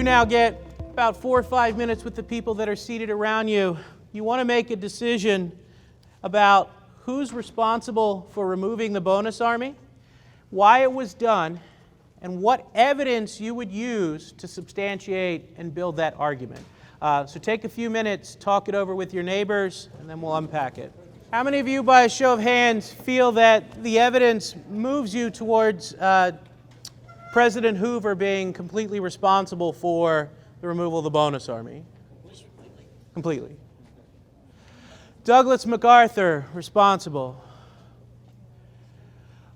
You now get about 4 or 5 minutes with the people that are seated around you. You want to make a decision about who's responsible for removing the bonus army, why it was done, and what evidence you would use to substantiate and build that argument. So take a few minutes, talk it over with your neighbors, and then we'll unpack it. How many of you, by a show of hands, feel that the evidence moves you towards President Hoover being completely responsible for the removal of the bonus army? Completely. Douglas MacArthur, responsible.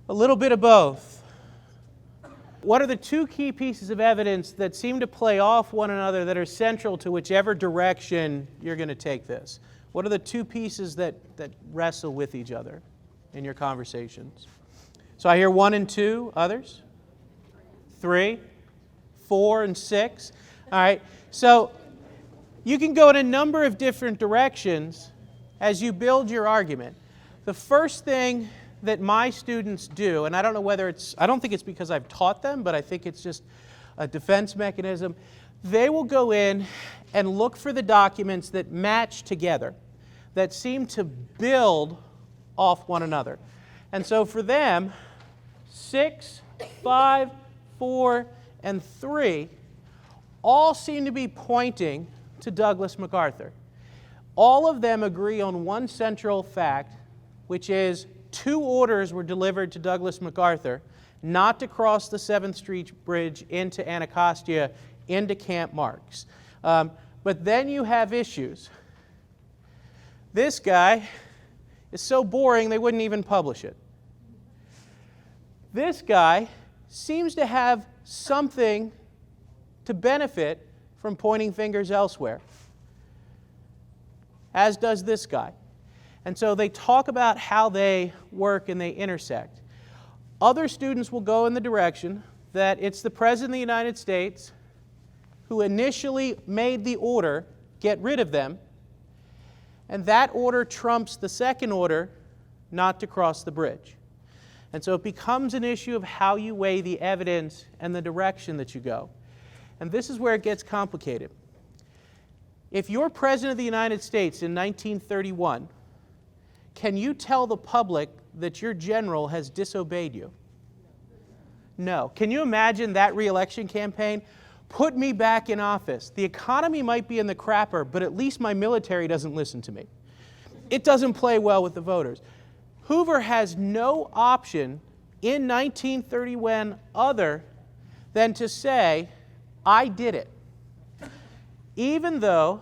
A little bit of both. What are the two key pieces of evidence that seem to play off one another that are central to whichever direction you're going to take this? What are the two pieces that wrestle with each other in your conversations? So I hear 1 and 2. Others? 3, 4, and 6. All right. So you can go in a number of different directions as you build your argument. The first thing that my students do, and I don't know whether I don't think it's because I've taught them, but I think it's just a defense mechanism, they will go in and look for the documents that match together, that seem to build off one another. And so for them, 6, 5, 4, and 3 all seem to be pointing to Douglas MacArthur. All of them agree on one central fact, which is 2 orders were delivered to Douglas MacArthur not to cross the 7th Street Bridge into Anacostia, into Camp Marks. But then you have issues. This guy is so boring they wouldn't even publish it. This guy seems to have something to benefit from pointing fingers elsewhere, as does this guy. And so they talk about how they work and they intersect. Other students will go in the direction that it's the President of the United States who initially made the order, get rid of them, and that order trumps the second order not to cross the bridge. And so it becomes an issue of how you weigh the evidence and the direction that you go. And this is where it gets complicated. If you're President of the United States in 1931, can you tell the public that your general has disobeyed you? No. Can you imagine that re-election campaign? Put me back in office. The economy might be in the crapper, but at least my military doesn't listen to me. It doesn't play well with the voters. Hoover has no option in 1931 other than to say, I did it. Even though,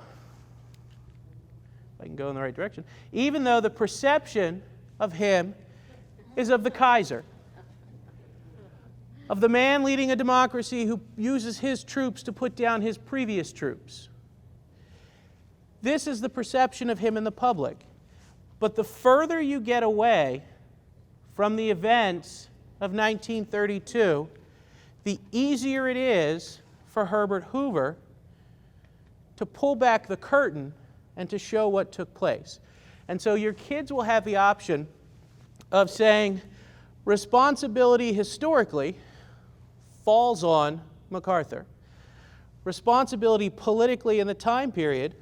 if I can go in the right direction, even though the perception of him is of the Kaiser, of the man leading a democracy who uses his troops to put down his previous troops. This is the perception of him in the public. But the further you get away from the events of 1932, the easier it is for Herbert Hoover to pull back the curtain and to show what took place. And so your kids will have the option of saying responsibility historically falls on MacArthur. Responsibility politically in the time period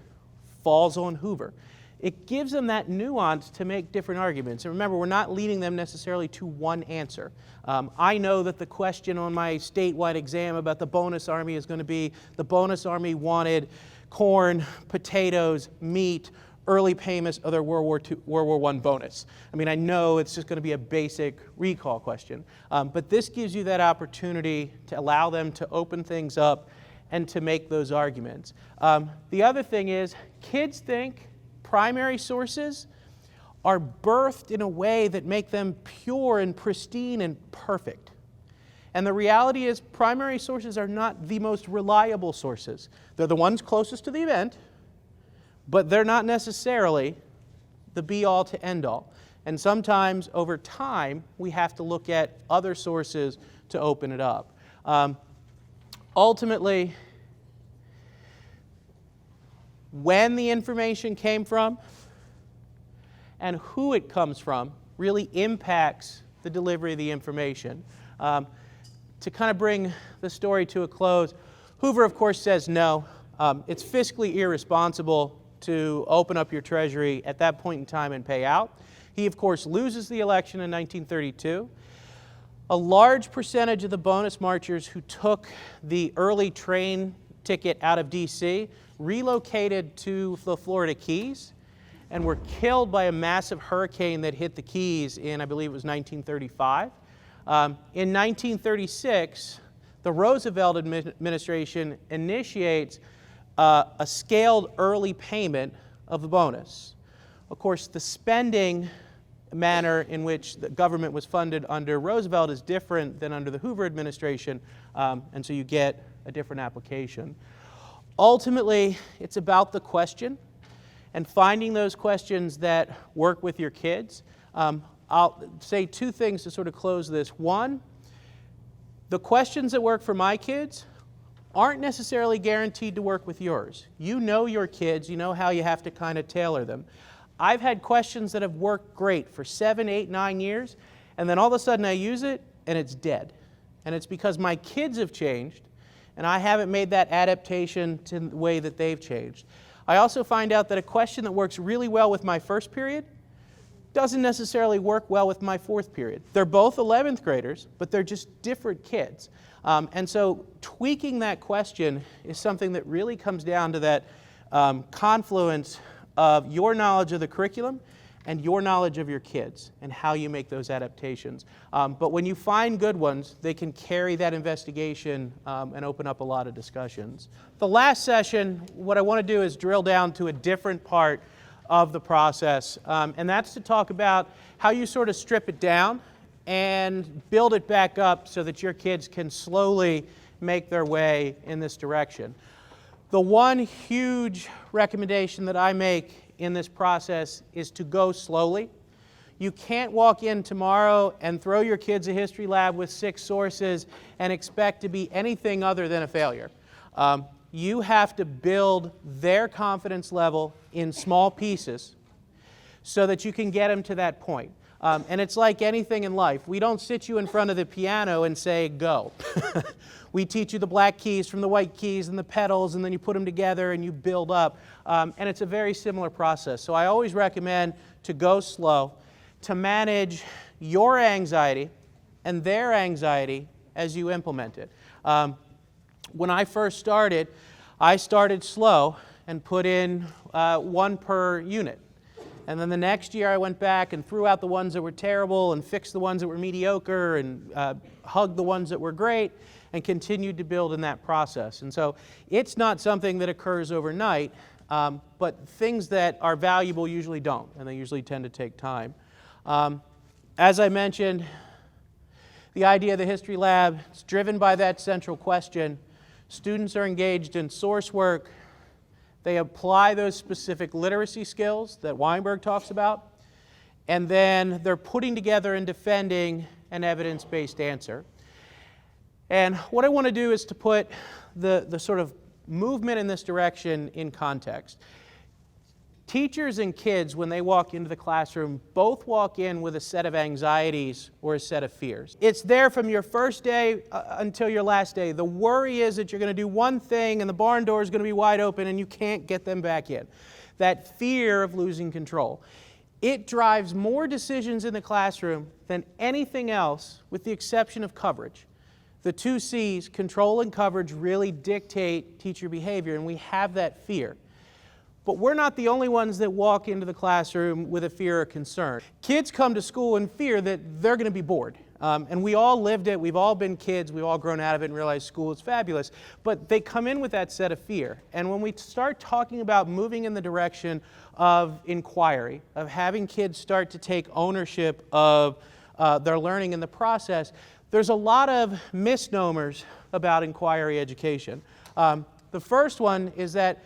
falls on Hoover. It gives them that nuance to make different arguments. And remember, we're not leading them necessarily to one answer. I know that the question on my statewide exam about the bonus army is going to be, the bonus army wanted corn, potatoes, meat, early payments of their World War I bonus. I mean, I know it's just going to be a basic recall question. But this gives you that opportunity to allow them to open things up and to make those arguments. The other thing is, kids think primary sources are birthed in a way that make them pure and pristine and perfect. And the reality is primary sources are not the most reliable sources. They're the ones closest to the event, but they're not necessarily the be-all to end-all. And sometimes over time we have to look at other sources to open it up. Ultimately, when the information came from and who it comes from really impacts the delivery of the information. To kind of bring the story to a close, Hoover, of course, says no. It's fiscally irresponsible to open up your treasury at that point in time and pay out. He, of course, loses the election in 1932. A large percentage of the bonus marchers who took the early train ticket out of D.C. relocated to the Florida Keys and were killed by a massive hurricane that hit the Keys in, I believe it was 1935. In 1936, the Roosevelt administration initiates a scaled early payment of the bonus. Of course, the spending manner in which the government was funded under Roosevelt is different than under the Hoover administration, and so you get a different application. Ultimately, it's about the question and finding those questions that work with your kids. I'll say two things to sort of close this. One, the questions that work for my kids aren't necessarily guaranteed to work with yours. You know your kids, you know how you have to kind of tailor them. I've had questions that have worked great for 7, 8, 9 years, and then all of a sudden I use it and it's dead. And it's because my kids have changed and I haven't made that adaptation to the way that they've changed. I also find out that a question that works really well with my first period doesn't necessarily work well with my fourth period. They're both 11th graders, but they're just different kids. And so tweaking that question is something that really comes down to that confluence of your knowledge of the curriculum and your knowledge of your kids and how you make those adaptations. But when you find good ones, they can carry that investigation and open up a lot of discussions. The last session, what I want to do is drill down to a different part of the process, and that's to talk about how you sort of strip it down and build it back up so that your kids can slowly make their way in this direction. The one huge recommendation that I make in this process is to go slowly. You can't walk in tomorrow and throw your kids a history lab with 6 sources and expect to be anything other than a failure. You have to build their confidence level in small pieces so that you can get them to that point. And it's like anything in life. We don't sit you in front of the piano and say, go. We teach you the black keys from the white keys and the pedals, and then you put them together and you build up. And it's a very similar process. So I always recommend to go slow, to manage your anxiety and their anxiety as you implement it. When I first started, I started slow and put in 1 per unit. And then the next year I went back and threw out the ones that were terrible and fixed the ones that were mediocre and hugged the ones that were great and continued to build in that process. And so it's not something that occurs overnight, but things that are valuable usually don't, and they usually tend to take time. As I mentioned, the idea of the History Lab is driven by that central question. Students are engaged in source work. They apply those specific literacy skills that Weinberg talks about, and then they're putting together and defending an evidence-based answer. And what I want to do is to put the sort of movement in this direction in context. Teachers and kids, when they walk into the classroom, both walk in with a set of anxieties or a set of fears. It's there from your first day until your last day. The worry is that you're going to do one thing and the barn door is going to be wide open and you can't get them back in. That fear of losing control. It drives more decisions in the classroom than anything else, with the exception of coverage. The 2 C's, control and coverage, really dictate teacher behavior, and we have that fear. But we're not the only ones that walk into the classroom with a fear or concern. Kids come to school in fear that they're going to be bored. And we all lived it. We've all been kids. We've all grown out of it and realized school is fabulous. But they come in with that set of fear. And when we start talking about moving in the direction of inquiry, of having kids start to take ownership of their learning in the process, there's a lot of misnomers about inquiry education. The first one is that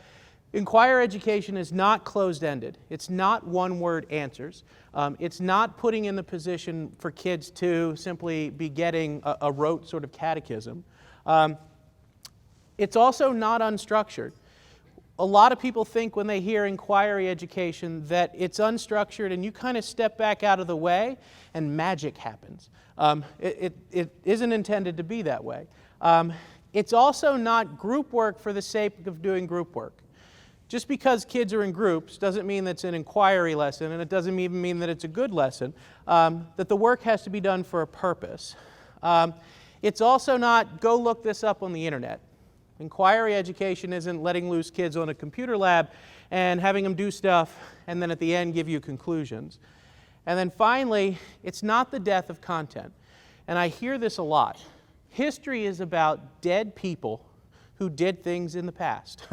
inquiry education is not closed-ended. It's not one-word answers. It's not putting in the position for kids to simply be getting a rote sort of catechism. It's also not unstructured. A lot of people think when they hear inquiry education that it's unstructured and you kind of step back out of the way and magic happens. It isn't intended to be that way. It's also not group work for the sake of doing group work. Just because kids are in groups doesn't mean that's an inquiry lesson, and it doesn't even mean that it's a good lesson, that the work has to be done for a purpose. It's also not, go look this up on the internet. Inquiry education isn't letting loose kids on a computer lab and having them do stuff and then at the end give you conclusions. And then finally, it's not the death of content. And I hear this a lot. History is about dead people who did things in the past.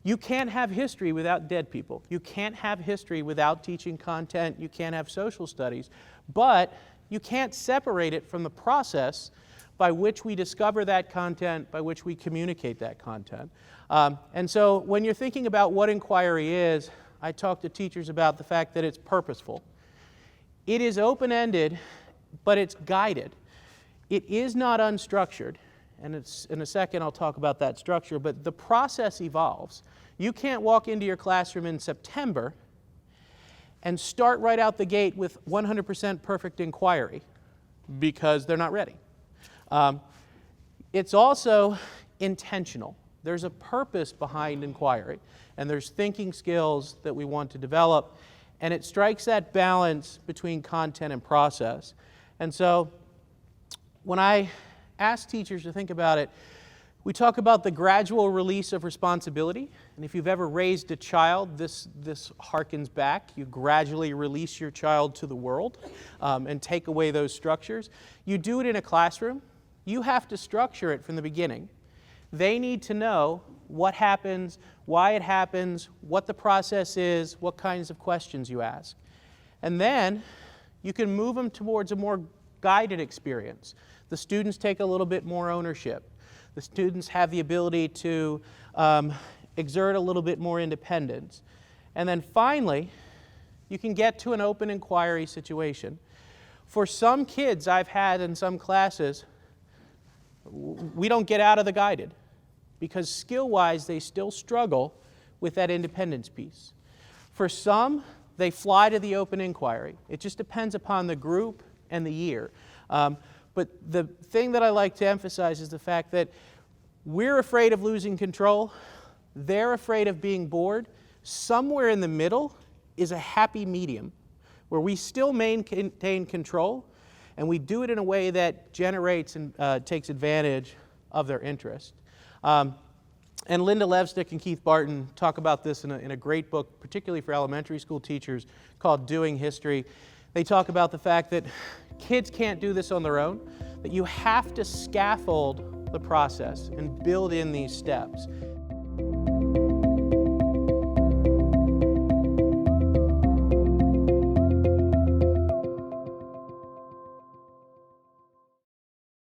You can't have history without dead people. You can't have history without teaching content. You can't have social studies. But you can't separate it from the process by which we discover that content, by which we communicate that content. And so when you're thinking about what inquiry is, I talk to teachers about the fact that it's purposeful. It is open-ended, but it's guided. It is not unstructured, and in a second I'll talk about that structure, but the process evolves. You can't walk into your classroom in September and start right out the gate with 100% perfect inquiry because they're not ready. It's also intentional. There's a purpose behind inquiry, and there's thinking skills that we want to develop, and it strikes that balance between content and process. And so when I ask teachers to think about it, we talk about the gradual release of responsibility. And if you've ever raised a child, this harkens back. You gradually release your child to the world and take away those structures. You do it in a classroom. You have to structure it from the beginning. They need to know what happens, why it happens, what the process is, what kinds of questions you ask. And then you can move them towards a more guided experience. The students take a little bit more ownership. The students have the ability to exert a little bit more independence. And then finally, you can get to an open inquiry situation. For some kids I've had in some classes, we don't get out of the guided because skill-wise they still struggle with that independence piece. For some, they fly to the open inquiry. It just depends upon the group and the year. But the thing that I like to emphasize is the fact that we're afraid of losing control. They're afraid of being bored. Somewhere in the middle is a happy medium where we still maintain control and we do it in a way that generates and takes advantage of their interest. And Linda Levstick and Keith Barton talk about this in a great book, particularly for elementary school teachers, called Doing History. They talk about the fact that kids can't do this on their own, that you have to scaffold the process and build in these steps.